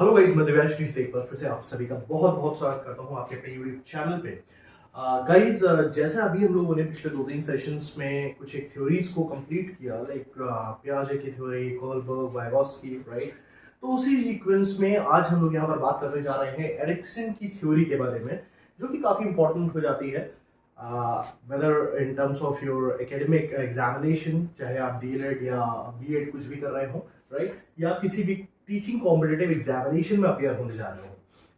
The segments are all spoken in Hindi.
हेलो गाइस, मैं दिव्यांश एक बार फिर से आप सभी का बहुत बहुत स्वागत करता हूं आपके अपने यूट्यूब चैनल पे। गाइस, जैसा अभी हम लोगों ने पिछले 2-3 सेशंस में कुछ एक थ्योरीज को कंप्लीट किया, लाइक पियाजे की थ्योरी, कोलबर्ग, वाइगोत्स्की, राइट। तो उसी सीक्वेंस में आज हम लोग यहाँ पर बात करने जा रहे हैं एरिक्सन की थ्योरी के बारे में, जो कि काफ़ी इंपॉर्टेंट हो जाती है whether in terms of your academic examination, चाहे आप डीएलएड या बीएड कुछ भी कर रहे हो, राइट, या किसी भी टीचिंग कॉम्पिटिटिव एग्जामिनेशन में अपियर होने जा रहे हो।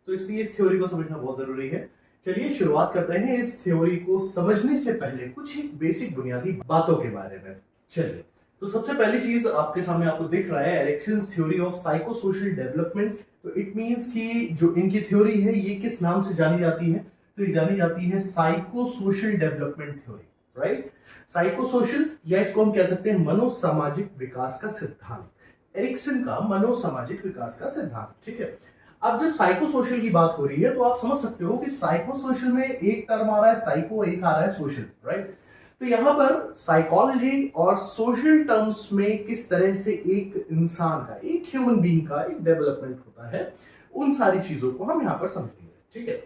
तो इसलिए इस थ्योरी को समझना बहुत जरूरी है। चलिए शुरुआत करते हैं इस थ्योरी को समझने से पहले कुछ एक बेसिक बुनियादी बातों के बारे में। चलिए, तो सबसे पहली चीज आपके सामने आपको दिख रहा है Erikson's theory of psycho social development. तो इट मींस कि जो इनकी थ्योरी है ये किस नाम से जानी जाती है? तो ये जानी जाती है psycho social development theory, right. Psycho social, या इसको हम कह सकते हैं मनोसामाजिक विकास का सिद्धांत, एरिक्सन का मनोसामाजिक विकास का सिद्धांत, ठीक है। अब जब साइको सोशल की बात हो रही है तो आप समझ सकते हो कि साइको सोशल में एक टर्म आ रहा है साइको, एक आ रहा है सोशल, राइट। तो यहां पर साइकोलॉजी और सोशल टर्म्स में किस तरह से एक इंसान का, एक ह्यूमन बीइंग का एक डेवलपमेंट होता है, उन सारी चीजों को हम यहां पर समझेंगे, ठीक है।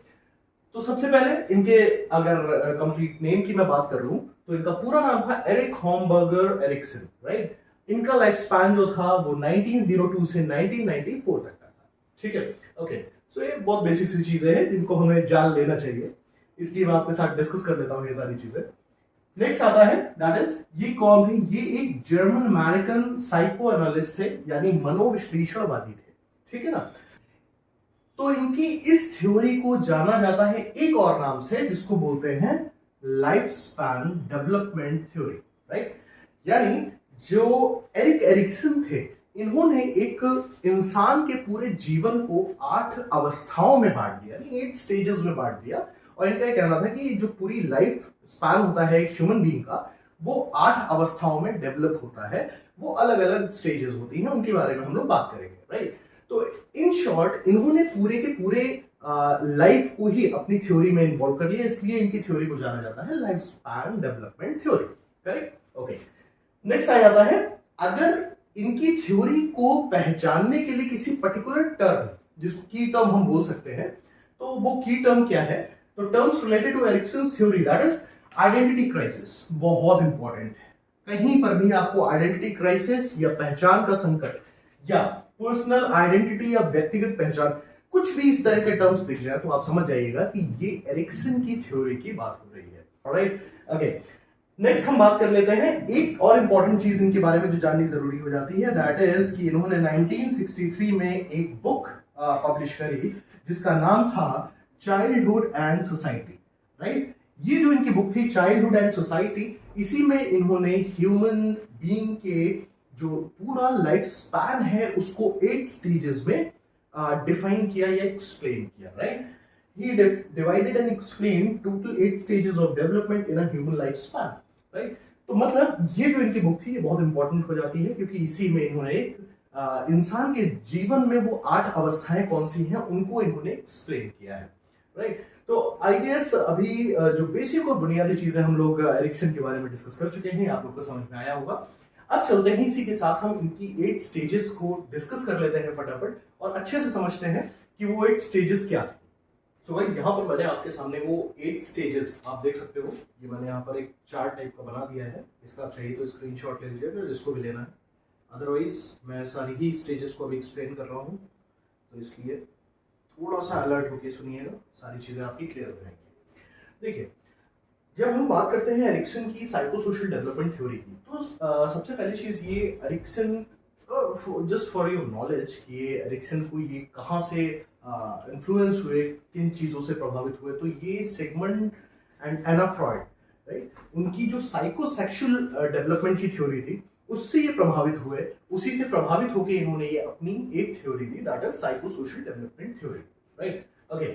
तो सबसे पहले इनके अगर कंप्लीट नेम की मैं बात कर लूं तो इनका पूरा नाम था एरिक हॉमबर्गर एरिक्सन, राइट। इनका लाइफ स्पैन जो था वो 1902 से 1994 तक का था, ठीक है। ओके, सो ये बहुत बेसिक सी चीजें हैं जिनको हमें जान लेना चाहिए, इसलिए मैं आपके साथ डिस्कस कर लेता हूं ये सारी चीजें। नेक्स्ट आता है, दैट इज, ये कौन थे? ये एक जर्मन अमेरिकन साइको एनालिस्ट थे, यानी मनोविश्लेषणवादी थे, ठीक है ना। तो इनकी इस थ्योरी को जाना जाता है एक और नाम से जिसको बोलते हैं life span development theory, right. यानी जो एरिक एरिक्सन थे, इन्होंने एक इंसान के पूरे जीवन को 8 अवस्थाओं में बांट दिया, यानी 8 स्टेजेस में बांट दिया। और इनका ये कहना था कि जो पूरी लाइफ स्पैन होता है एक ह्यूमन बीइंग का, वो 8 अवस्थाओं में डेवलप होता है। वो अलग अलग स्टेजेस होती हैं, उनके बारे में हम लोग बात करेंगे, राइट। तो इन शॉर्ट इन्होंने पूरे के पूरे लाइफ को ही अपनी थ्योरी में इन्वॉल्व कर लिया, इसलिए इनकी थ्योरी को जाना जाता है life span development theory, correct. Okay, next आ जाता है, अगर इनकी थ्योरी को पहचानने के लिए किसी पर्टिकुलर टर्म, जिसकी टर्म हम बोल सकते हैं, तो वो की टर्म क्या है? तो terms related to Erikson's theory, that is identity crisis, बहुत इंपॉर्टेंट है। कहीं पर भी आपको आइडेंटिटी क्राइसिस या पहचान का संकट या पर्सनल आइडेंटिटी या व्यक्तिगत पहचान, कुछ भी इस तरह के टर्म्स दिख जाए तो आप समझ जाइएगा कि ये एरिक्सन की थ्योरी की बात हो रही है, ऑलराइट। ओके, नेक्स्ट हम बात कर लेते हैं एक और इंपॉर्टेंट चीज इनके बारे में जो जाननी जरूरी हो जाती है, दैट इज कि इन्होंने 1963 में एक बुक पब्लिश करी जिसका नाम था चाइल्डहुड एंड सोसाइटी, राइट। ये जो इनकी बुक थी चाइल्डहुड एंड सोसाइटी, इसी में इन्होंने ह्यूमन बीइंग के जो पूरा लाइफ स्पैन है उसको 8 स्टेजेस में डिफाइन किया या एक्सप्लेन किया, right. He divided and explained total 8 stages of development in a human lifespan, right? तो मतलब ये जो इनकी बुक थी ये बहुत इंपॉर्टेंट हो जाती है, क्योंकि इसी में इन्होंने इंसान के जीवन में वो 8 अवस्थाएं कौन सी हैं उनको इन्होंने एक्सप्लेन किया है, राइट। तो आई गेस अभी जो बेसिक और बुनियादी चीजें हम लोग एरिक्सन के बारे में डिस्कस कर चुके हैं, आप लोग को समझ में आया होगा। अब चलते हैं इसी के साथ हम इनकी 8 स्टेजेस को डिस्कस कर लेते हैं फटाफट, और अच्छे से समझते हैं कि वो 8 स्टेजेस क्या थे। सो गाइस, यहाँ पर मैंने आपके सामने वो 8 स्टेजेस आप देख सकते हो, ये मैंने यहाँ पर एक चार्ट टाइप का बना दिया है, इसका आप चाहिए तो स्क्रीनशॉट ले लीजिएगा जिसको भी लेना है, अदरवाइज मैं सारी ही स्टेजेस को अभी एक्सप्लेन कर रहा हूँ, तो इसलिए थोड़ा सा अलर्ट होकर सुनिएगा, सारी चीज़ें आपकी क्लियर हो जाएंगी। देखिए, जब हम बात करते हैं एरिक्सन की साइकोसोशल डेवलपमेंट थ्योरी की, तो सबसे पहली चीज़ ये Erikson, just for your knowledge, कि ये एरिक्सन को ये कहाँ से इन्फ्लुएंस हुए, किन चीज़ों से प्रभावित हुए, तो ये Sigmund and Anna Freud, right, उनकी जो साइकोसेक्सुअल डेवलपमेंट की थ्योरी थी उससे ये प्रभावित हुए, उसी से प्रभावित होकर इन्होंने ये अपनी एक theory the, that is psychosocial development theory, right. Okay,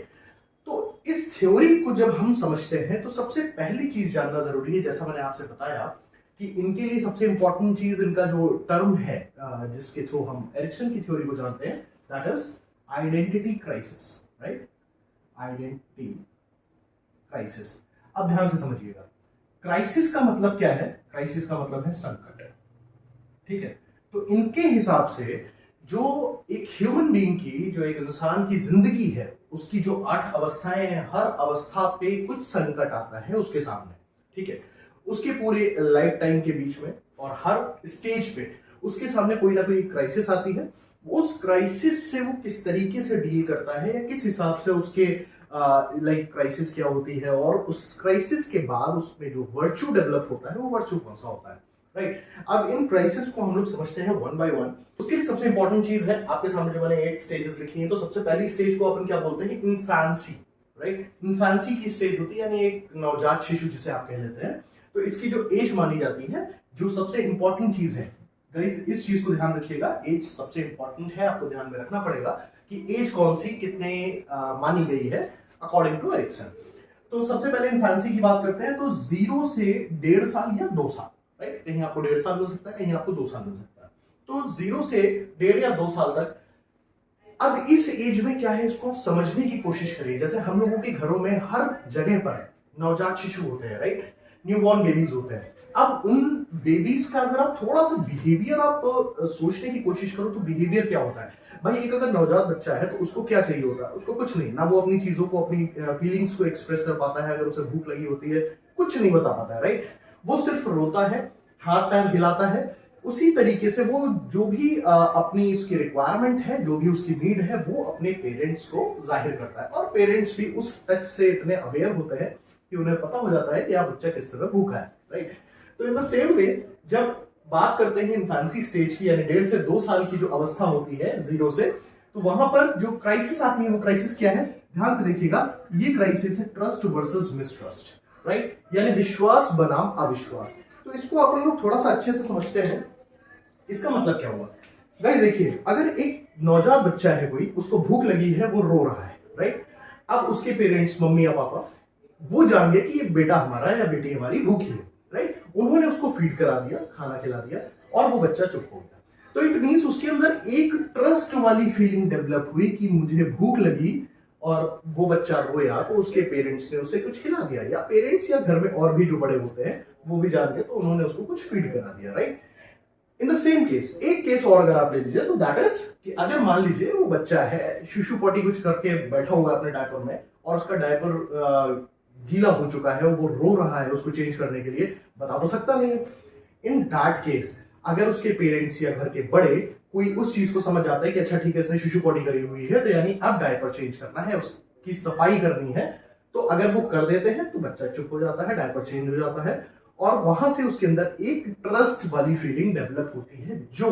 तो इस थ्योरी को जब हम समझते हैं तो सबसे पहली चीज जानना जरूरी है, जैसा मैंने आपसे बताया कि इनके लिए सबसे इंपॉर्टेंट चीज, इनका जो टर्म है जिसके थ्रू हम एरिक्सन की थ्योरी को जानते हैं, that is identity crisis, right. Identity crisis, अब ध्यान से समझिएगा, क्राइसिस का मतलब क्या है? क्राइसिस का मतलब है संकट, ठीक है। तो इनके हिसाब से जो एक ह्यूमन बीइंग की, जो एक इंसान की जिंदगी है, उसकी जो 8 अवस्थाएं हैं, हर अवस्था पे कुछ संकट आता है उसके सामने, ठीक है। उसके पूरे लाइफ टाइम के बीच में और हर स्टेज पे उसके सामने कोई ना कोई क्राइसिस आती है। उस क्राइसिस से वो किस तरीके से डील करता है, या किस हिसाब से उसके लाइक क्राइसिस क्या होती है, और उस क्राइसिस के बाद उसमें जो वर्च्यू डेवलप होता है वो वर्च्यू कौन सा होता है, राइट। अब इन क्राइसिस को हम लोग समझते हैं वन बाय वन। उसके लिए सबसे इंपॉर्टेंट चीज है आपके सामने जो मैंने 8 स्टेजेस लिखी हैं। तो सबसे पहली स्टेज को अपन क्या बोलते हैं, इन्फेंसी, राइट। इन्फेंसी की स्टेज होती है, यानी एक नवजात शिशु जिसे आप कह लेते हैं। तो इसकी जो एज मानी जाती है, जो सबसे इंपॉर्टेंट चीज है गाइस, इस चीज को ध्यान रखिएगा, एज सबसे इंपॉर्टेंट है, आपको ध्यान में रखना पड़ेगा कि एज कौन सी कितने मानी गई है अकॉर्डिंग टू एरिक्सन। तो सबसे पहले इन्फेंसी की बात करते हैं, तो 0 से 1.5 साल या 2 साल, राइट। कहीं आपको 1.5 साल मिल सकता है, कहीं आपको 2 साल मिल सकता है। तो 0 से 1.5 या 2 साल तक। अब इस एज में क्या है, इसको आप समझने की कोशिश करिए। जैसे हम लोगों के घरों में हर जगह पर नवजात शिशु होते हैं, राइट, न्यूबॉर्न बेबीज होते हैं। अब उन बेबीज का अगर आप थोड़ा सा बिहेवियर आप सोचने की कोशिश करो, तो बिहेवियर क्या होता है भाई। एक अगर नवजात बच्चा है तो उसको क्या चाहिए होता है, उसको कुछ नहीं, ना वो अपनी चीजों को, अपनी फीलिंग्स को एक्सप्रेस कर पाता है। अगर उसे भूख लगी होती है कुछ नहीं बता पाता है, राइट। वो सिर्फ रोता है, हाथ पैर हिलाता है। उसी तरीके से वो जो भी अपनी उसकी रिक्वायरमेंट है, जो भी उसकी नीड है, वो अपने पेरेंट्स को जाहिर करता है। और पेरेंट्स भी उस टच से इतने अवेयर होते हैं कि उन्हें पता हो जाता है कि आप बच्चा किस समय भूखा है, राइट। तो इन द सेम वे जब बात करते हैं इन्फेंसी स्टेज की, यानी 1.5 से 2 साल की जो अवस्था होती है 0 से, तो वहां पर जो क्राइसिस आती है वो क्राइसिस क्या है, ध्यान से देखिएगा। ये क्राइसिस है ट्रस्ट वर्सेस मिसट्रस्ट, राइट, यानी विश्वास बनाम अविश्वास। तो इसको अपन लोग थोड़ा सा अच्छे से समझते हैं। इसका मतलब क्या हुआ गाइस, देखिए, अगर एक नवजात बच्चा है कोई, उसको भूख लगी है, वो रो रहा है, राइट। अब उसके पेरेंट्स, मम्मी या पापा, वो जान गए कि ये बेटा हमारा या बेटी हमारी भूखी है, राइट। उन्होंने उसको फीड करा दिया, खाना खिला दिया, और वो बच्चा चुप हो गया। तो इट मींस उसके अंदर एक ट्रस्ट वाली फीलिंग डेवलप हुई कि मुझे भूख लगी, और वो बच्चा रोया तो उसके पेरेंट्स ने उसे कुछ खिला दिया, या पेरेंट्स या घर में और भी जो बड़े होते हैं वो भी जान गए, तो उन्होंने उसको कुछ फीड करा दिया, right. In the same case, एक केस और अगर आप ले लीजिए, तो दैट इज कि अगर मान लीजिए वो बच्चा है, शिशु पॉटी कुछ करके बैठा हुआ अपने डायपर में, और उसका डायपर गीला हो चुका है, वो रो रहा है उसको चेंज करने के लिए, बता तो सकता नहीं है। इन दैट केस अगर उसके पेरेंट्स या घर के बड़े कोई उस चीज को समझ जाता है कि अच्छा ठीक है, इसने शिशु पॉटी करी हुई है, तो यानी अब डायपर चेंज करना है, उसकी सफाई करनी है, तो अगर वो कर देते हैं तो बच्चा चुप हो जाता है, डायपर चेंज हो जाता है, और वहां से उसके अंदर एक ट्रस्ट वाली फीलिंग डेवलप होती है, जो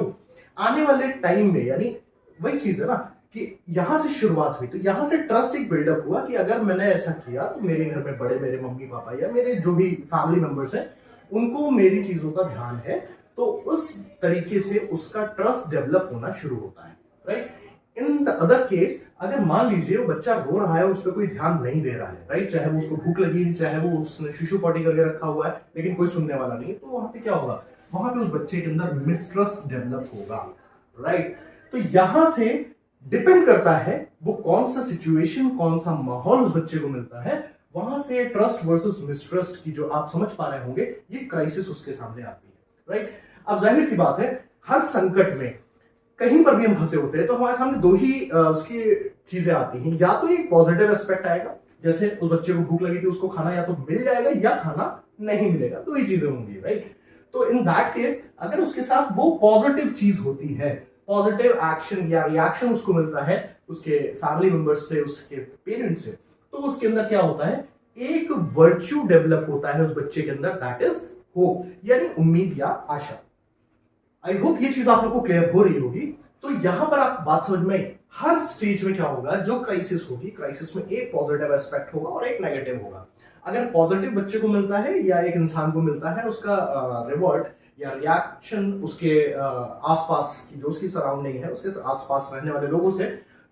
आने वाले टाइम में, यानी वही चीज है ना कि यहां से शुरुआत हुई, तो यहां से ट्रस्ट एक बिल्डअप हुआ कि अगर मैंने ऐसा किया तो मेरे घर में बड़े, मेरे मम्मी पापा या मेरे जो भी फैमिली मेंबर्स हैं, उनको मेरी चीजों का ध्यान है। तो उस तरीके से उसका ट्रस्ट डेवलप होना शुरू होता है, right. In the other case, अगर मान लीजिए वो बच्चा रो रहा है, उस पर कोई ध्यान नहीं दे रहा है, राइट, चाहे वो उसको भूख लगी है, चाहे वो उसने शिशु पॉटी करके रखा हुआ है, लेकिन कोई सुनने वाला नहीं है, तो वहां पे क्या होगा, वहां पे उस बच्चे के अंदर मिसट्रस्ट डेवलप होगा, राइट। तो यहां से डिपेंड करता है वो कौन सा सिचुएशन, कौन सा माहौल उस बच्चे को मिलता है, वहां से ट्रस्ट वर्सेस मिसट्रस्ट की जो आप समझ पा रहे होंगे, ये क्राइसिस उसके सामने आती है, राइट। अब जाहिर सी बात है, हर संकट में कहीं पर भी हम फंसे होते हैं तो हमारे सामने दो ही उसकी चीजें आती हैं। या तो एक पॉजिटिव एस्पेक्ट आएगा, जैसे उस बच्चे को भूख लगी थी, उसको खाना या तो मिल जाएगा या खाना नहीं मिलेगा, दो ही चीजें होंगी, राइट। तो इन दैट केस अगर उसके साथ वो पॉजिटिव चीज होती है, पॉजिटिव एक्शन या रिएक्शन उसको मिलता है उसके फैमिली मेंबर्स से, उसके पेरेंट्स से, तो उसके अंदर क्या होता है, एक वर्च्यू डेवलप होता है उस बच्चे के अंदर, दैट इज होप, यानी उम्मीद या आशा। आई होप ये चीज आप लोग को क्लियर हो रही होगी। तो यहां पर आप बात समझ में, हर स्टेज में क्या होगा, जो क्राइसिस होगी, क्राइसिस में एक पॉजिटिव एस्पेक्ट होगा और एक नेगेटिव होगा। अगर पॉजिटिव बच्चे को मिलता है या एक इंसान को मिलता है, उसका रिवॉर्ड या रिएक्शन उसके आसपास की जो उसकी सराउंडिंग है, उसके आसपास रहने वाले लोगों से,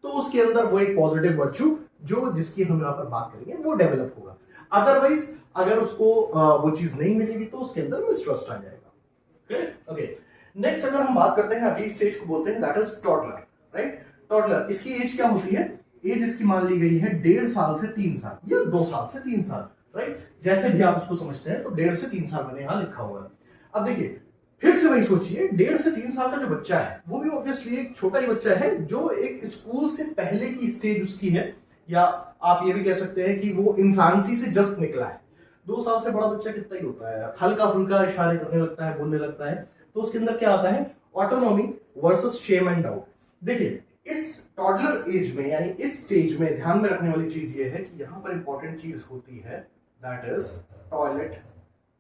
तो उसके अंदर वो एक पॉजिटिव वर्च्यू जो जिसकी हम यहाँ पर बात करेंगे वो डेवलप होगा। अदरवाइज अगर उसको वो चीज नहीं मिलेगी तो उसके अंदर मिसट्रस्ट आ जाएगा। ओके, नेक्स्ट अगर हम बात करते हैं अगली स्टेज को बोलते हैं that is toddler, right. Toddler, इसकी एज क्या होती है, एज इसकी मान ली गई है 1.5 साल से 3 साल या 2 साल से 3 साल, राइट। जैसे भी आप उसको समझते हैं, तो 1.5 से 3 साल मैंने यहां लिखा हुआ है। अब देखिए, फिर से वही सोचिए, 1.5 से 3 साल का जो बच्चा है वो भी ऑब्वियसली एक छोटा ही बच्चा है जो एक स्कूल से पहले की स्टेज उसकी है, या आप ये भी कह सकते हैं कि वो इन्फेंसी से जस्ट निकला है। 2 साल से बड़ा बच्चा कितना ही होता है, हल्का फुल्का इशारे करने लगता है, बोलने लगता है। तो उसके अंदर क्या आता है, autonomy versus shame and doubt. देखिए इस टॉडलर एज में यानी इस स्टेज में ध्यान में रखने वाली चीज ये है कि यहां पर इंपॉर्टेंट चीज होती है, that is toilet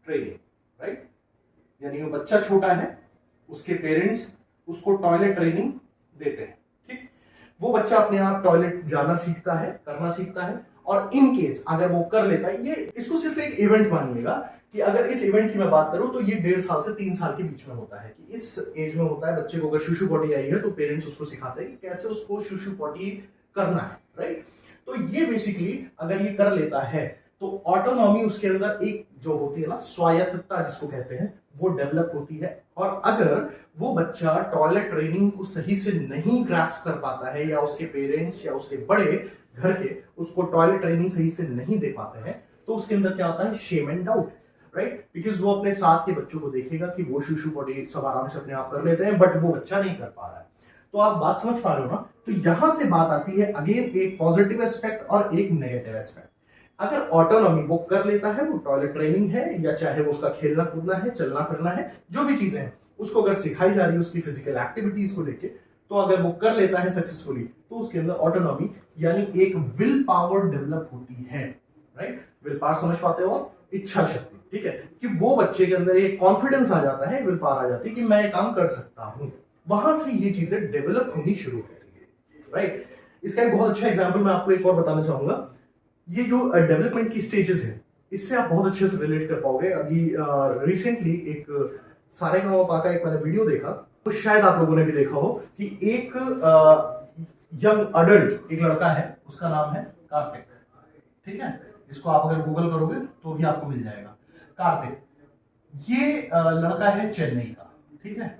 training, right. यानी वो बच्चा छोटा है, उसके पेरेंट्स उसको टॉयलेट ट्रेनिंग देते हैं, ठीक। वो बच्चा अपने आप टॉयलेट जाना सीखता है, करना सीखता है, और इन केस अगर वो कर लेता है, ये इसको सिर्फ एक इवेंट मानिएगा कि अगर इस इवेंट की मैं बात करूं तो ये 1.5 साल से 3 साल के बीच में होता है, कि इस एज में होता है बच्चे को। अगर शुशु पॉटी आई है तो पेरेंट्स उसको सिखाते हैं कि कैसे उसको शुशु पॉटी करना है, राइट। तो ये बेसिकली अगर ये कर लेता है तो ऑटोनॉमी उसके अंदर एक जो होती है ना, स्वायत्तता जिसको कहते हैं, वो डेवलप होती है। और अगर वो बच्चा टॉयलेट ट्रेनिंग को सही से नहीं ग्रास्प कर पाता है, या उसके पेरेंट्स या उसके बड़े घर के उसको टॉयलेट ट्रेनिंग सही से नहीं दे पाते हैं, तो उसके अंदर क्या होता है, shame and doubt, right. Because वो अपने साथ के बच्चों को देखेगा कि वो शुशु पॉटी सब आराम से अपने आप कर लेते हैं, बट वो बच्चा नहीं कर पा रहा है। तो आप बात समझ पा रहे हो ना। तो यहां से बात आती है अगेन एक पॉजिटिव एस्पेक्ट और एक नेगेटिव एस्पेक्ट। अगर ऑटोनॉमी वो कर लेता है, वो टॉयलेट ट्रेनिंग है या चाहे वो उसका खेलना कूदना है, चलना फिरना है, जो भी चीजें हैं उसको अगर सिखाई जा रही है उसकी फिजिकल एक्टिविटीज को लेके, तो अगर वो कर लेता है सक्सेसफुली, तो उसके अंदर ऑटोनॉमी यानी एक विल पावर डेवलप होती है, राइट। विल पावर समझ पाते हो, इच्छा शक्ति, ठीक है, कि वो बच्चे के अंदर एक कॉन्फिडेंस आ जाता है, विल पावर आ जाती है कि मैं ये काम कर सकता हूं। वहां से ये चीजें डेवलप होनी शुरू होती है, राइट। इसका एक बहुत अच्छा एग्जाम्पल मैं आपको एक और बताना चाहूंगा। ये जो डेवलपमेंट की स्टेजेस है, इससे आप बहुत अच्छे से रिलेट कर पाओगे। अभी रिसेंटली एक सारेगामापा का एक मैंने वीडियो देखा, तो शायद आप लोगों ने भी देखा हो कि एक यंग अडल्ट एक लड़का है, उसका नाम है कार्तिक, ठीक है। इसको आप अगर गूगल करोगे तो भी आपको मिल जाएगा, कार्तिक। ये लड़का है चेन्नई का, ठीक है,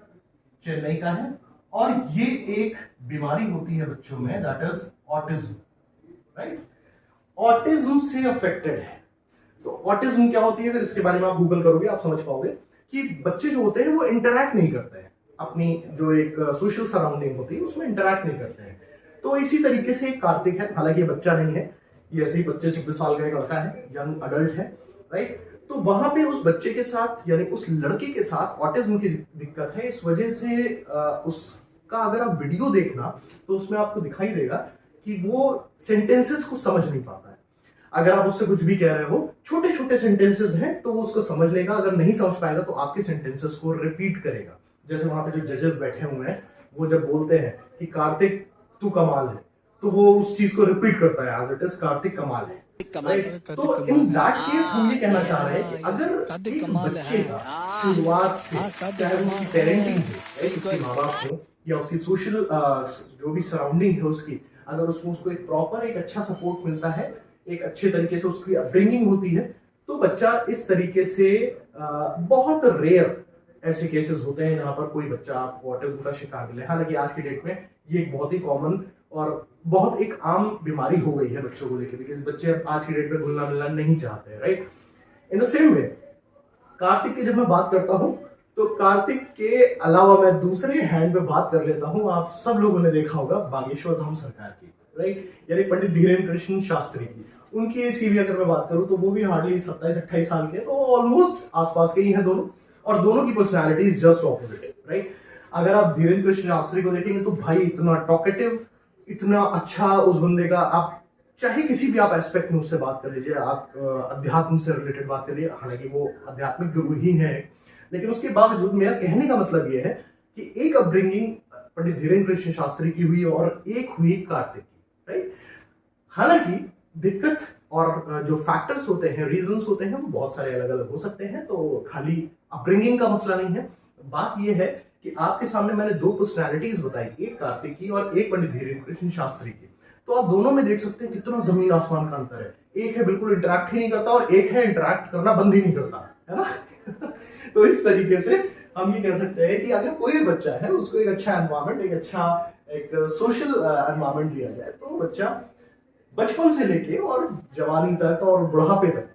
चेन्नई का है, और ये एक बीमारी होती है बच्चों में, that is autism, right. Autism से अफेक्टेड है। तो ऑटिज्म क्या होती है, अगर इसके बारे में आप गूगल करोगे आप समझ पाओगे कि बच्चे जो होते हैं वो इंटरैक्ट नहीं करते हैं, अपनी जो एक सोशल सराउंडिंग होती है उसमें इंटरैक्ट नहीं करते हैं। तो इसी तरीके से कार्तिक है, हालांकि ये बच्चा नहीं है, ये ऐसे ही 25-26 साल का एक लड़का है, यंग अडल्ट है, राइट। तो वहां पे उस बच्चे के साथ यानी उस लड़के के साथ ऑटिज्म की दिक्कत है। इस वजह से उसका अगर आप वीडियो देखना तो उसमें आपको दिखाई देगा कि वो सेंटेंसेस को समझ नहीं पाता है। अगर आप उससे कुछ भी कह रहे हो, छोटे छोटे सेंटेंसेस हैं तो वो उसको समझ लेगा, अगर नहीं समझ पाएगा तो आपके सेंटेंसेस को रिपीट करेगा। जैसे वहां पे जो जजेस बैठे हुए हैं, वो जब बोलते हैं कि कार्तिक तू कमाल है, तो वो उस चीज को रिपीट करता है, एज इट इज कार्तिक कमाल है, राइट। तो इन दैट केस हम ये कहना चाह रहे हैं कि अगर एक बच्चे का शुरुआत से, चाहे उसकी पेरेंटिंग हो, उसके माँ बाप हो या उसकी सोशल जो भी सराउंडिंग है उसकी, अगर उसको एक प्रॉपर एक अच्छा सपोर्ट मिलता है, एक अच्छे तरीके से उसकी अपब्रिंगिंग होती है, तो बच्चा इस तरीके से बहुत रेयर ऐसे केसेस होते हैं जहां पर कोई बच्चा आपको ऑटिज्म का शिकार मिले। हालांकि आज की डेट में ये एक बहुत ही कॉमन और बहुत एक आम बीमारी हो गई है बच्चों को लेकर, बिकॉज बच्चे आज की डेट में घुलना मिलना नहीं चाहते हैं, right. In the same way Kartik की जब मैं बात करता हूं तो कार्तिक के अलावा मैं दूसरे हैंड पे बात कर लेता हूं, आप सब लोगों ने देखा होगा बागेश्वर धाम सरकार की, राइट, यानी पंडित धीरेन्द्र कृष्ण शास्त्री की। उनकी एज की भी अगर मैं बात करूं तो वो भी हार्डली 27-28 साल के, तो ऑलमोस्ट आसपास के ही हैं दोनों, और दोनों की personality is just opposite, right. अगर आप धीरेन्द्र कृष्ण शास्त्री को देखेंगे तो भाई इतना टॉकेटिव, इतना अच्छा उस बंदे का, आप चाहे किसी भी आप एस्पेक्ट में उससे बात कर लीजिए, आप अध्यात्म से रिलेटेड बात करिए, हालांकि वो आध्यात्मिक गुरु ही हैं, लेकिन उसके बावजूद मेरा कहने का मतलब ये है कि एक अपब्रिंगिंग पंडित धीरेन्द्र कृष्ण शास्त्री की हुई और एक हुई कार्तिक की, राइट। हालांकि दिक्कत और जो फैक्टर्स होते हैं, रीजंस होते हैं, वो बहुत सारे अलग अलग हो सकते हैं, तो खाली अपब्रिंगिंग का मसला नहीं है। बात यह है कि आपके सामने मैंने दो पर्सनैलिटीज बताई, एक कार्तिक की और एक पंडित धीरेन्द्र कृष्ण शास्त्री की, तो आप दोनों में देख सकते हैं कितना जमीन आसमान का अंतर है। एक है बिल्कुल इंटरैक्ट ही नहीं करता और एक है इंटरैक्ट करना बंद ही नहीं करता, है ना। तो इस तरीके से हम ये कह सकते हैं कि अगर कोई बच्चा है उसको एक अच्छा एनवायरनमेंट, एक अच्छा एक सोशल एनवायरनमेंट दिया जाए, तो बच्चा बचपन से लेके और जवानी तक और बुढ़ापे तक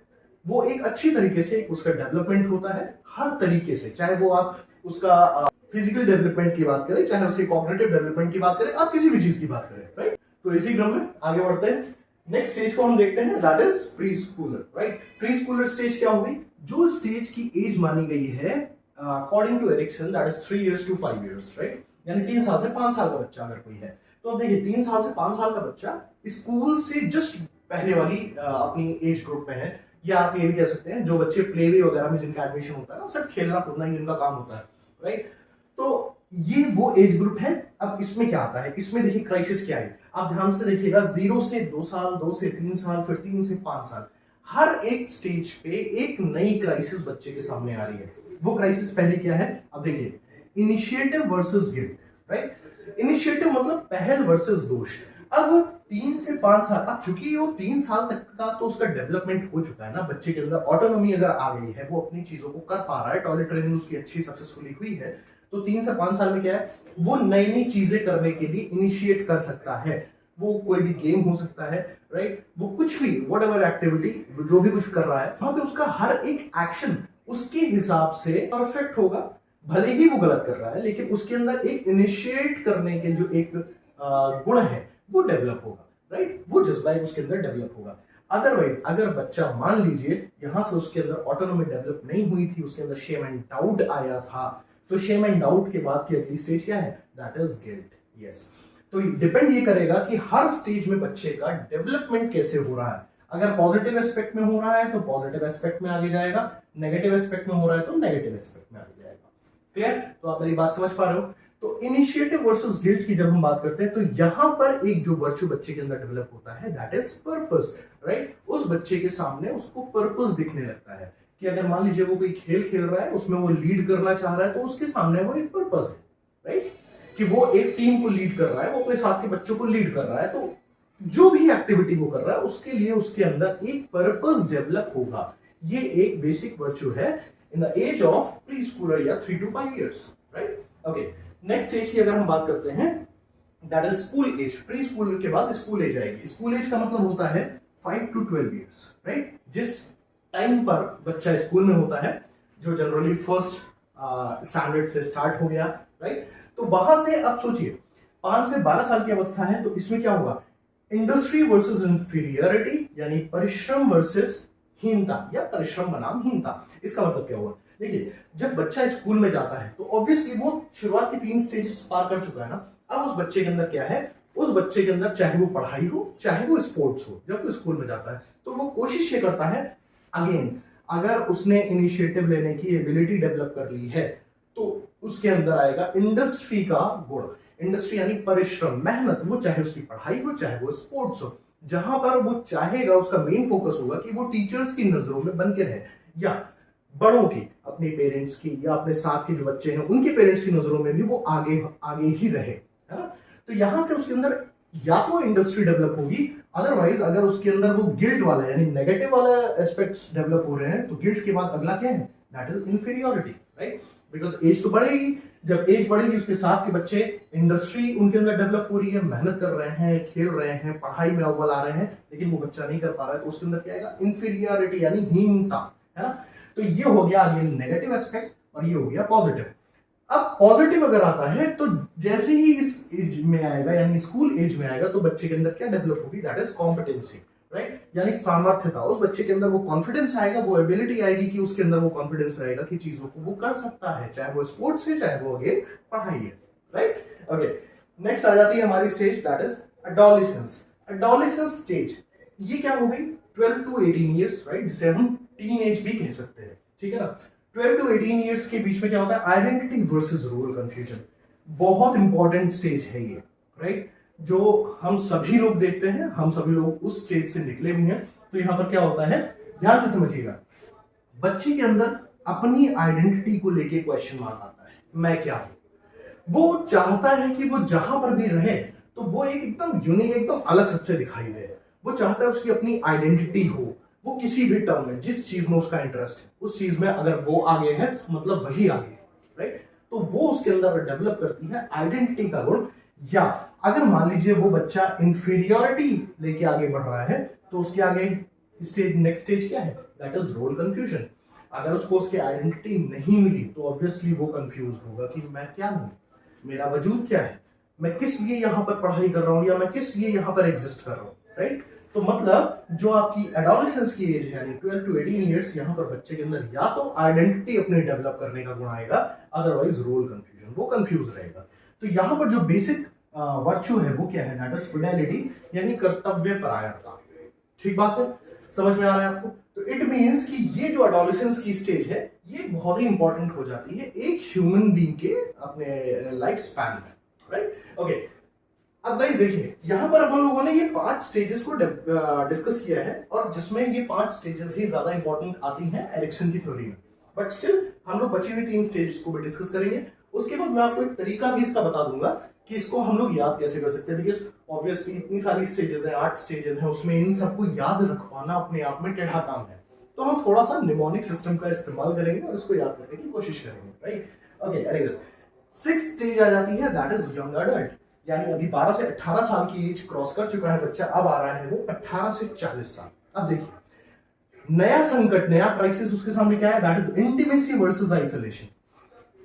वो एक अच्छी तरीके से उसका डेवलपमेंट होता है हर तरीके से। चाहे वो आप उसका फिजिकल डेवलपमेंट की बात करें, चाहे उसके कॉग्निटिव डेवलपमेंट की बात करें, आप किसी भी चीज की बात करें, राइट। तो इसी क्रम में आगे बढ़ते हैं, नेक्स्ट स्टेज को हम देखते हैं, that is preschooler, right. Preschooler stage क्या होगी? जो स्टेज की एज मानी गई है according to Erikson, that is 3 years to 5 years, right. यानी 3 साल से 5 साल का बच्चा अगर कोई है, तो अब देखिए 3 साल से 5 साल का बच्चा स्कूल से जस्ट पहले वाली अपनी एज ग्रुप में है, या आप ये भी कह सकते हैं जो बच्चे प्ले वे वगैरह में जिनका एडमिशन होता है ना, सिर्फ खेलना कूदना ही जिनका काम होता है, राइट। तो ये वो एज ग्रुप है। अब इसमें क्या आता है? इसमें देखिए क्राइसिस क्या है, आप ध्यान से देखिएगा, 0 से 2 साल, 2 से 3 साल, फिर 3 से 5 साल, हर एक स्टेज पे एक नई क्राइसिस बच्चे के सामने आ रही है। वो क्राइसिस पहले क्या है? अब देखिए, initiative versus guilt, right. Initiative मतलब पहल वर्सेस दोष। अब 3 से 5 साल, अब चूंकि वो 3 साल तक का तो उसका डेवलपमेंट हो चुका है ना, बच्चे के अंदर ऑटोनॉमी अगर आ गई है, वो अपनी चीजों को कर पा रहा है, टॉयलेट ट्रेनिंग उसकी अच्छी सक्सेसफुली हुई है, तो 3 से 5 साल में क्या है, वो नई नई चीजें करने के लिए इनिशिएट कर सकता है। वो कोई भी गेम हो सकता है, राइट, वो कुछ भी वट एवर एक्टिविटी जो भी कुछ कर रहा है, वहां पे उसका हर एक एक्शन उसके हिसाब से परफेक्ट होगा। भले ही वो गलत कर रहा है, लेकिन उसके अंदर एक इनिशिएट करने के जो एक गुण है वो डेवलप होगा, राइट। वो जज्बा उसके अंदर डेवलप होगा। अदरवाइज अगर बच्चा मान लीजिए यहां से उसके अंदर ऑटोनॉमी डेवलप नहीं हुई थी, उसके अंदर शेम एंड डाउट आया था, तो शेम एंड डाउट के बाद की अगली स्टेज क्या है? That is guilt, yes. तो डिपेंड ये करेगा कि हर स्टेज में बच्चे का डेवलपमेंट कैसे हो रहा है। अगर पॉजिटिव एस्पेक्ट में हो रहा है तो पॉजिटिव एस्पेक्ट में आगे जाएगा, नेगेटिव एस्पेक्ट में हो रहा है तो नेगेटिव एस्पेक्ट में आगे जाएगा। क्लियर? तो आप मेरी बात समझ पा रहे हो? तो इनिशिएटिव वर्सेस गिल्ट की जब हम बात करते हैं, तो यहां पर एक जो वर्च्यू बच्चे के अंदर डेवलप होता है, दैट इज पर्पस, राइट। उस बच्चे के सामने उसको पर्पस दिखने लगता है कि अगर मान लीजिए वो कोई खेल खेल रहा है, उसमें वो लीड करना चाह रहा है, तो उसके सामने वो एक पर्पस है, राइट, कि वो एक टीम को लीड कर रहा है, वो अपने साथ के बच्चों को लीड कर रहा है, तो जो भी एक्टिविटी वो कर रहा है उसके लिए उसके अंदर एक पर्पस डेवलप होगा। ये एक बेसिक वर्च्यू है in the age of preschooler या 3 to 5 years, right. Okay, next age की अगर हम बात करते हैं, that is school age. Preschooler के बाद स्कूल एज आएगी। स्कूल एज का मतलब होता है 5 to 12 years, राइट। जिस टाइम पर बच्चा स्कूल में होता है, जो जनरली फर्स्ट स्टैंडर्ड से स्टार्ट हो गया, राइट। तो वहां से अब सोचिए 5 से 12 साल की अवस्था है, तो इसमें क्या होगा? इंडस्ट्री वर्सेस इंफीरियरिटी, यानी परिश्रम वर्सेस हीनता या परिश्रम बनाम हीनता। इसका मतलब क्या हुआ? देखिए, जब बच्चा स्कूल में जाता है तो ऑब्वियसली वो शुरुआत की 3 स्टेजेस पार कर चुका है ना। अब उस बच्चे के अंदर क्या है? उस बच्चे के अंदर चाहे वो पढ़ाई हो, चाहे वो स्पोर्ट्स हो, जब वो स्कूल में जाता है तो वो कोशिश ये करता है, अगेन अगर उसने इनिशिएटिव लेने की एबिलिटी डेवलप कर ली है, तो उसके अंदर आएगा इंडस्ट्री का गुण। इंडस्ट्री यानी परिश्रम, मेहनत, वो चाहे उसकी पढ़ाई हो, चाहे वो स्पोर्ट्स हो, जहां पर वो चाहेगा, उसका मेन फोकस होगा कि वो टीचर्स की नजरों में बन के रहे, या बड़ों की, अपने पेरेंट्स की, या अपने साथ के जो बच्चे हैं उनके पेरेंट्स की नजरों में भी वो आगे आगे ही रहे, है ना। तो यहां से उसके अंदर या तो इंडस्ट्री डेवलप होगी, अदरवाइज अगर उसके अंदर वो गिल्ट वाला यानी नेगेटिव वाला एस्पेक्ट्स डेवलप हो रहे हैं, तो गिल्ट के बाद अगला क्या है? That is inferiority, right. Because age तो बढ़ेगी, जब एज बढ़ेगी उसके साथ के बच्चे, इंडस्ट्री उनके अंदर डेवलप हो रही है, मेहनत कर रहे हैं, खेल रहे हैं, पढ़ाई में अव्वल आ रहे हैं, लेकिन वो बच्चा नहीं कर पा रहा है, तो उसके अंदर क्या आएगा? इंफीरियोरिटी यानी हीनता, है ना। तो ये हो गया आगे नेगेटिव एस्पेक्ट, और ये हो गया पॉजिटिव। अब पॉजिटिव अगर आता है तो जैसे ही इस एज में आएगा, यानी स्कूल एज में आएगा, तो बच्चे के अंदर क्या डेवलप होगी? दैट इज कॉम्पिटेंसी, राइट, यानी सामर्थ्यता। उस बच्चे के अंदर वो कॉन्फिडेंस आएगा, वो एबिलिटी आएगी कि उसके अंदर वो कॉन्फिडेंस रहेगा कि चीजों को वो कर सकता है, चाहे वो स्पोर्ट्स है, चाहे वो अगेन पढ़ाई है, राइट। ओके, नेक्स्ट आ जाती है हमारी stage, that is adolescence. Adolescence stage ये क्या हो गई? 12 to 18 years, राइट, जिसे हम टीन एज भी कह सकते हैं, ठीक है ना। 12 to 18 years के बीच में क्या होता है? Identity versus role confusion. बहुत इंपॉर्टेंट स्टेज है ये, राइट, जो हम सभी लोग देखते हैं, हम सभी लोग उस स्टेज से निकले भी हैं। तो यहां पर क्या होता है, ध्यान से समझिएगा, बच्चे के अंदर अपनी आइडेंटिटी को लेके क्वेश्चन मार्क आता है, मैं क्या हूं। वो चाहता है कि वो जहां पर भी रहे तो वो एक एकदम यूनिक, एकदम अलग सबसे दिखाई दे। वो चाहता है उसकी अपनी आइडेंटिटी हो, वो किसी भी टर्म में, जिस चीज में उसका इंटरेस्ट है, उस चीज में अगर वो आगे है तो मतलब वही आगे है, राइट। तो वो उसके अंदर डेवलप करती है आइडेंटिटी का गुण। या अगर मान लीजिए वो बच्चा इंफीरियोरिटी लेके आगे बढ़ रहा है, तो उसके आगे स्टेज, नेक्स्ट स्टेज क्या है? That is role confusion. अगर उसको उसकी आइडेंटिटी नहीं मिली तो ऑब्वियसली वो कंफ्यूज होगा कि मैं क्या हूं, मेरा वजूद क्या है, मैं किस लिए यहाँ पर पढ़ाई कर रहा हूँ, या मैं किस लिए यहाँ पर एग्जिस्ट कर रहा हूँ, राइट। तो मतलब जो आपकी एडोलेसेंस की एज है यानी 12 टू 18 ईयर्स, यहाँ पर बच्चे के अंदर या तो आइडेंटिटी अपनी डेवलप करने का गुण आएगा, अदरवाइज रोल कंफ्यूजन, वो कंफ्यूज रहेगा। तो यहाँ पर जो बेसिक वर्च्यू है वो क्या है, दैट इज फिडेलिटी, यानी कर्तव्य परायणता। ठीक बात है, समझ में आ रहा है आपको। तो इट मींस कि ये जो एडोलेसेंस की स्टेज है ये बहुत ही इंपॉर्टेंट हो जाती है एक ह्यूमन बीइंग के अपने लाइफ स्पैन में, राइट। ओके, अब गाइस देखिए यहां पर हम लोगों ने ये 5 स्टेजेस को डिस्कस किया है, और जिसमें ये 5 स्टेजेस ही ज्यादा इंपॉर्टेंट आती हैं एरिक्सन की थ्योरी में, बट स्टिल हम लोग बची हुई 3 स्टेजेस को भी डिस्कस करेंगे। उसके बाद मैं आपको एक तरीका भी इसका बता दूंगा कि इसको हम लोग याद कैसे कर सकते हैं, बिकॉज ऑब्वियसली इतनी सारी स्टेजेस हैं, 8 स्टेजेस हैं, उसमें इन सबको याद रख पाना अपने आप में टेढ़ा काम है। तो हम थोड़ा सा निमोनिक सिस्टम का इस्तेमाल करेंगे और इसको याद करने की कोशिश करेंगे, right. Okay, anyways 6th stage आ जाती है, दैट इज यंग अडल्ट, यानी अभी 12 से 18 साल की एज क्रॉस कर चुका है बच्चा, अब आ रहा है वो 18 से 40 साल। अब देखिए नया संकट, नया क्राइसिस उसके सामने क्या है, that is intimacy versus isolation,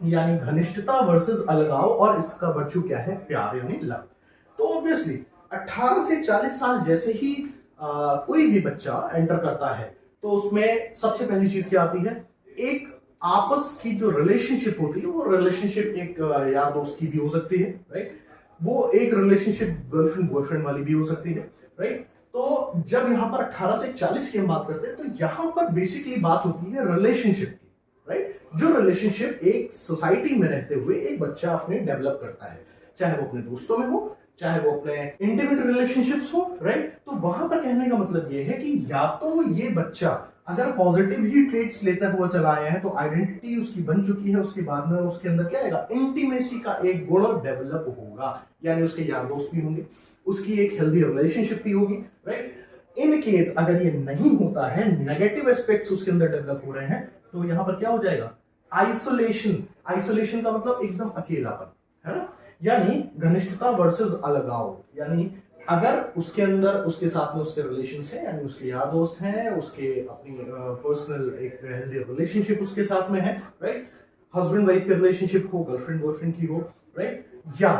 यानी घनिष्ठता वर्सेस अलगाव, और इसका वर्च्यू क्या है, प्यार यानी लव। तो ऑब्वियसली 18 से 40 साल जैसे ही कोई भी बच्चा एंटर करता है तो उसमें सबसे पहली चीज क्या आती है, एक आपस की जो रिलेशनशिप होती है, वो रिलेशनशिप एक यार दोस्त की भी हो सकती है, राइट। वो एक रिलेशनशिप गर्लफ्रेंड बॉयफ्रेंड वाली भी हो सकती है, राइट। तो जब यहाँ पर 18 से 40 की हम बात करते हैं तो यहाँ पर बेसिकली बात होती है रिलेशनशिप की, राइट। जो रिलेशनशिप एक सोसाइटी में रहते हुए एक बच्चा अपने डेवलप करता है, चाहे वो अपने दोस्तों में हो, चाहे वो अपने इंटीमेट रिलेशनशिप्स हो, राइट। तो वहां पर कहने का मतलब ये है कि या तो ये बच्चा अगर पॉजिटिव ही ट्रेट्स लेता हुआ चला आया है तो आइडेंटिटी उसकी बन चुकी है, उसके बाद में उसके अंदर क्या आएगा, इंटीमेसी का एक गुण डेवलप होगा, यानी उसके यार दोस्त भी होंगे, उसकी एक हेल्दी रिलेशनशिप भी होगी, राइट। इन केस अगर ये नहीं होता है, नेगेटिव एस्पेक्ट्स उसके अंदर डेवलप हो रहे हैं, तो यहां पर क्या हो जाएगा, आइसोलेशन। आइसोलेशन का मतलब एकदम अकेलापन, है ना, यानी घनिष्ठता वर्सेस अलगाव, यानी अगर उसके अंदर उसके साथ में उसके रिलेशंस हैं, यानी उसके यार दोस्त हैं, उसके अपनी पर्सनल एक हेल्दी रिलेशनशिप उसके साथ में है, राइट, हस्बैंड वाइफ की रिलेशनशिप हो, गर्लफ्रेंड बॉयफ्रेंड की हो, राइट, या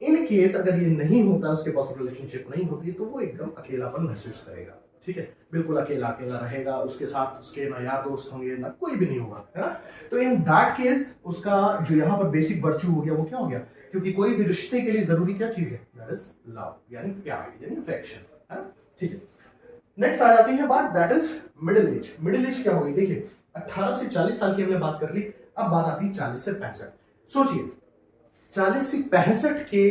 इन केस अगर ये नहीं होता, उसके पास रिलेशनशिप नहीं होती, तो वो एकदम अकेलापन महसूस करेगा, ठीक है, बिल्कुल अकेला अकेला रहेगा, उसके साथ उसके ना यार दोस्त होंगे ना कोई भी नहीं होगा, है ना। तो इन दैट केस उसका जो यहाँ पर बेसिक वर्च्यू हो गया वो क्या हो गया, क्योंकि कोई भी रिश्ते के लिए जरूरी क्या चीज है, दैट इज लव, यानी प्यार, यानी अफेक्शन, है ना, ठीक है। नेक्स्ट आ जाती है बात, that is middle age. Middle age क्या होगी, देखिए 18 से 40 साल की हमने बात कर ली, अब बात आती है 40 से 65। सोचिए 40 से 65 के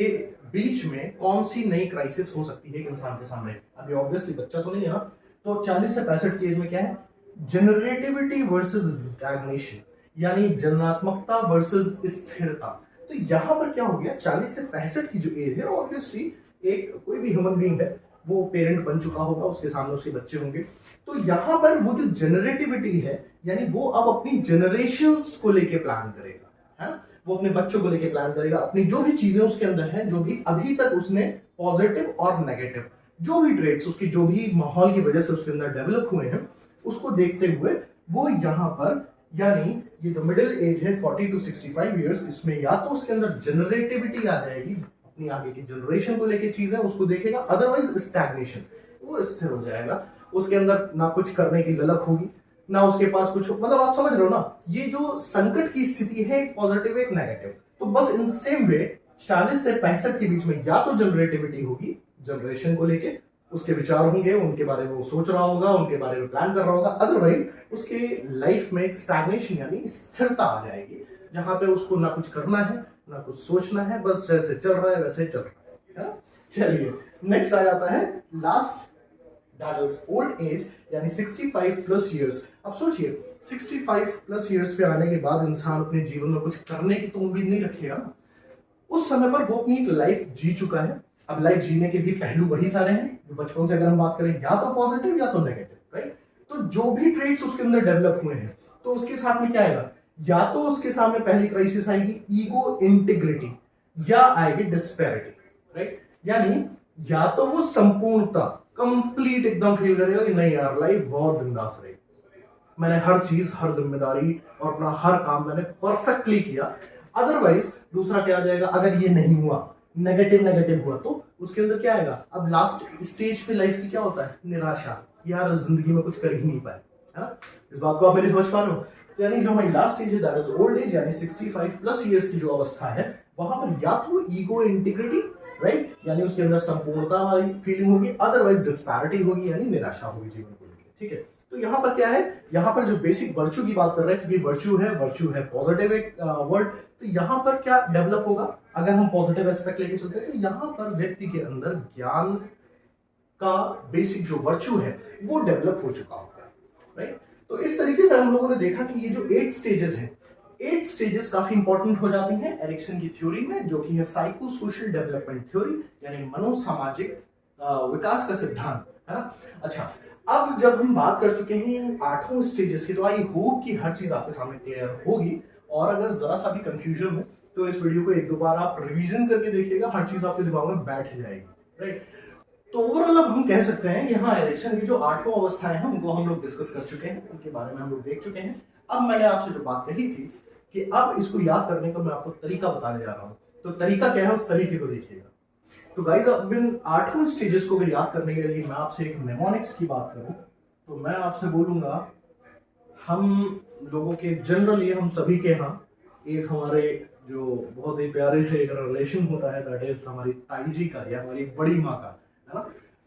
बीच में कौन सी नई क्राइसिस हो सकती है एक इंसान के सामने। अभी ऑब्वियसली बच्चा तो नहीं है ना, तो 40 से 65 की एज में क्या है, जनरेटिविटी वर्सेस स्टैग्नेशन, यानी जननात्मकता वर्सेस स्थिरता। तो यहां पर क्या हो गया, 40 से 65 की जो एज है, ऑब्वियसली एक कोई भी ह्यूमन बीइंग है वो पेरेंट बन चुका होगा, उसके सामने उसके बच्चे होंगे, तो यहां पर वो जो जनरेटिविटी है, यानी वो अब अपनी जनरेशंस को लेके प्लान करेगा, है ना, वो अपने बच्चों को लेके प्लान करेगा, अपनी जो भी चीजें उसके अंदर है, जो भी अभी तक उसने पॉजिटिव और नेगेटिव जो भी ट्रेड्स उसकी जो भी माहौल की वजह से उसके अंदर डेवलप हुए हैं, उसको देखते हुए वो यहाँ पर, यानी ये जो मिडिल एज है 40 टू 65 इयर्स, इसमें या तो उसके अंदर जनरेटिविटी आ जाएगी, अपनी आगे की जनरेशन को लेके चीजें उसको देखेगा, अदरवाइज स्टैग्नेशन, वो स्थिर हो जाएगा, उसके अंदर ना कुछ करने की ललक होगी, ना उसके पास कुछ, मतलब आप समझ रहे हो ना, ये जो संकट की स्थिति है, एक पॉजिटिव एक नेगेटिव। तो बस इन द सेम वे 40 से 65 के बीच में या तो जनरेटिविटी होगी, जनरेशन को लेके उसके विचार होंगे, उनके बारे में वो सोच रहा होगा, उनके बारे में प्लान कर रहा होगा, अदरवाइज उसके लाइफ में एक स्टैग्नेशन यानी स्थिरता आ जाएगी, जहां पे उसको ना कुछ करना है ना कुछ सोचना है, बस जैसे चल रहा है वैसे चल रहा है। चलिए नेक्स्ट आ जाता है last, that is old age, यानी 65 प्लस ईयर्स। अब सोचिए 65 प्लस ईयर्स पे आने के बाद इंसान अपने जीवन में कुछ करने की तो उम्मीद नहीं रखेगा ना, उस समय पर वो अपनी एक लाइफ जी चुका है। अब लाइफ जीने के भी पहलू वही सारे हैं जो बचपन से अगर हम बात करें, या तो पॉजिटिव या तो नेगेटिव, राइट। तो जो भी ट्रेट्स उसके अंदर डेवलप हुए हैं, तो उसके साथ में क्या आएगा, या तो उसके सामने पहली क्राइसिस आएगी ईगो इंटीग्रिटी, या आएगी डिस्पैरिटी, राइट, यानी या तो वो संपूर्णता कंप्लीट एकदम फील करेगा कि नहीं यार लाइफ बहुत बिंदास रहेगी, मैंने हर चीज, हर जिम्मेदारी और अपना हर काम मैंने परफेक्टली किया। अदरवाइज दूसरा क्या आ जाएगा, अगर ये नहीं हुआ, नेगेटिव हुआ, तो उसके अंदर क्या आएगा, अब लास्ट स्टेज पे लाइफ की क्या होता है, निराशा, यार जिंदगी में कुछ कर ही नहीं पाए, है ना। इस बात को आप मेरी समझ पा रहे हो। तो यानी जो हमारी लास्ट स्टेज है दैट इज ओल्ड एज, यानी 65 प्लस ईयर्स की जो अवस्था है, वहां पर या तो ईगो इंटीग्रिटी, राइट, यानी उसके अंदर संपूर्णता वाली फीलिंग होगी, अदरवाइज डिस्पैरिटी होगी, यानी निराशा होगी जीवन को लेकर, ठीक है। तो यहाँ पर क्या है, यहाँ पर जो बेसिक वर्च्यू की बात कर रहे हैं, क्योंकि वर्च्यू है पॉजिटिव एक वर्ड, तो यहाँ पर क्या डेवलप होगा, अगर हम पॉजिटिव एस्पेक्ट लेके चलते हैं, तो यहाँ पर व्यक्ति के अंदर ज्ञान का बेसिक जो वर्च्यू है वो डेवलप हो चुका होगा, राइट। तो इस तरीके से हम लोगों ने देखा कि ये जो 8 स्टेजेस हैं, 8 स्टेजेस काफी इंपॉर्टेंट हो जाती हैं एरिक्सन की थ्योरी में, जो कि है साइको सोशल डेवलपमेंट थ्योरी, यानी मनोसामाजिक विकास का सिद्धांत, है ना। अच्छा, अब जब हम बात कर चुके हैं इन 8 स्टेजेस की, तो आई होप कि हर चीज आपके सामने क्लियर होगी, और अगर जरा सा भी कंफ्यूजन हो तो इस वीडियो को एक दो बार आप रिवीजन करके देखिएगा, हर चीज आपके दिमाग में बैठ जाएगी, राइट। तो ओवरऑल अब हम कह सकते हैं कि हाँ, एरिक्सन की जो 8 अवस्थाएं हैं उनको हम लोग डिस्कस कर चुके हैं, उनके बारे में हम लोग देख चुके हैं। अब मैंने आपसे जो बात कही थी कि अब इसको याद करने का मैं आपको तरीका बताने जा रहा हूं, तो तरीका क्या है उस तरीके को देखिएगा। तो गाइस, अब इन 8 स्टेजेस को अगर याद करने के लिए मैं आपसे एक नेमोनिक्स की बात करूं, तो मैं आपसे बोलूंगा, हम लोगों के जनरली, हम सभी के यहाँ एक हमारे जो बहुत ही प्यारे से एक रिलेशन होता है, दैट इज हमारी ताई जी का या हमारी बड़ी माँ का, है ना।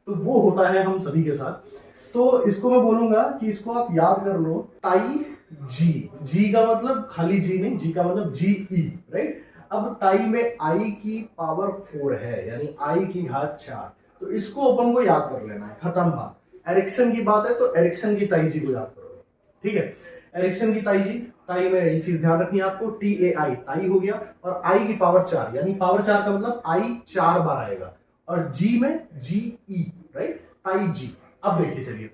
तो वो होता है हम सभी के साथ। तो इसको मैं बोलूंगा कि इसको आप याद कर लो, ताई जी। जी का मतलब खाली जी नहीं, जी का मतलब जी ई, राइट। अब ताई में आई की पावर 4 है, यानी आई की घात 4, तो इसको अपन को याद कर लेना है, खत्म बात। एरिक्सन की बात है तो एरिक्सन की ताई जी को याद करोगे, ठीक है। एरिक्सन की ताई जी, ताई में ये चीज ध्यान रखनी है आपको, TAI ताई हो गया, और आई की पावर 4, यानी पावर 4 का मतलब आई 4 बार आएगा, और जी में GE, राइट, ताई जी। अब देखिए, चलिए,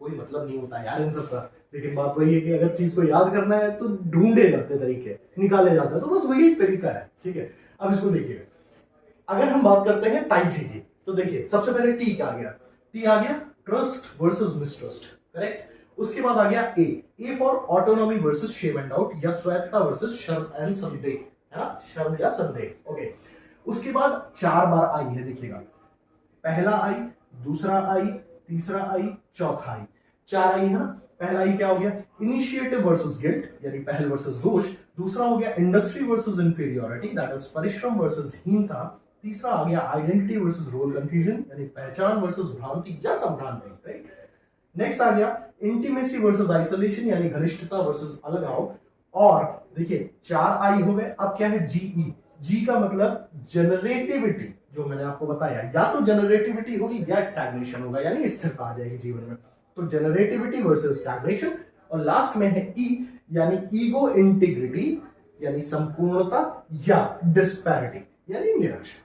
कोई मतलब नहीं होता यार इन सब का, लेकिन बात वही है कि अगर चीज को याद करना है तो ढूंढे जाते तरीके, निकाले जाते हैं, तो बस वही एक तरीका है, ठीक है। अब इसको देखिए, अगर हम बात करते हैं ताई जी की, तो देखिए सबसे पहले टी क्या आ गया, टी आ गया ट्रस्ट वर्सेस मिसट्रस्ट, करेक्ट। उसके बाद आ गया A for autonomy versus shame and doubt, या स्वायत्ता वर्सेस शर्म एंड संदेह, है ना, शर्म या संदेह, ओके। उसके बाद 4 बार आई है, देखिएगा, पहला आई, दूसरा आई, तीसरा आई, चौथा आई, 4 आई है ना। पहला आई क्या हो गया, इनिशिएटिव वर्सेस गिल्ट, यानी पहल वर्सेस दोष। दूसरा हो गया industry versus inferiority, that is परिश्रम वर्सेस हीनता। तीसरा आ गया आइडेंटिटी वर्सेस रोल कंफ्यूजन, यानी पहचान वर्सेस भ्रांति या संभ्रांति, राइट। नेक्स्ट आ गया इंटीमेसी वर्सेस आइसोलेशन, यानी घनिष्ठता वर्सेस अलगाव। और देखिए 4 आई हो गए, अब क्या है, जीई। जी का मतलब जनरेटिविटी, जो मैंने आपको बताया, या तो जनरेटिविटी होगी या स्टैग्नेशन होगा, यानी स्थिरता आ जाएगी जीवन में। तो जनरेटिविटी वर्सेस स्टैग्नेशन। और लास्ट में है ई, यानी ईगो इंटीग्रिटी, यानी संपूर्णता या डिस्पैरिटी, यानी निराशा,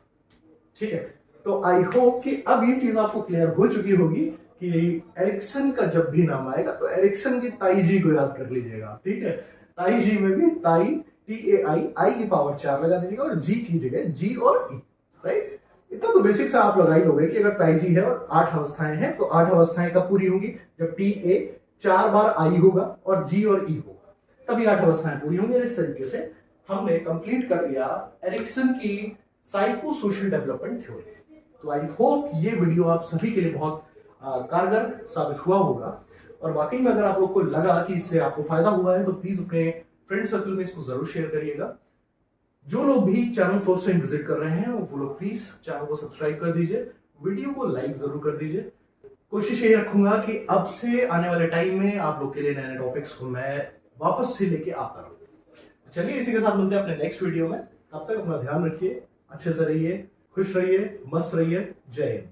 ठीक है। तो आई होप कि अब ये चीज आपको क्लियर हो चुकी होगी कि एरिक्सन का जब भी नाम आएगा तो एरिक्सन की ताई जी को याद कर लीजिएगा, ठीक है। ताई जी में भी ताई, TAI, आई की पावर 4 लगा दीजिएगा, और जी की जगह जी और ई, राइट। इतना तो बेसिक से आप लगा ही लोगे कि अगर ताई जी है और 8 अवस्थाएं हैं, तो 8 अवस्थाएं कब पूरी होंगी, जब TA 4 बार आई होगा और जी और ई होगा, तभी 8 अवस्थाएं पूरी होंगी। इस तरीके से हमने कंप्लीट कर लिया एरिक्सन की साइको सोशल डेवलपमेंट थ्योरी। तो आई होप ये वीडियो आप सभी के लिए बहुत कारगर साबित हुआ होगा, और वाकई में अगर आप लोग को लगा कि इससे आपको फायदा हुआ है, तो प्लीज अपने फ्रेंड सर्कल में इसको जरूर शेयर करिएगा। जो लोग भी चैनल फर्स्ट टाइम विजिट कर रहे हैं वो लोग प्लीज चैनल को सब्सक्राइब कर दीजिए, वीडियो को लाइक जरूर कर दीजिए। कोशिश ये रखूंगा कि अब से आने वाले टाइम में आप लोग के लिए नए नए टॉपिक्स को मैं वापस से लेके आता रहूं। चलिए, इसी के साथ मिलते हैं अपने नेक्स्ट वीडियो में। तब तक अपना ध्यान रखिए, अच्छे से रहिए, खुश रहिए, मस्त रहिए। जय हिंद।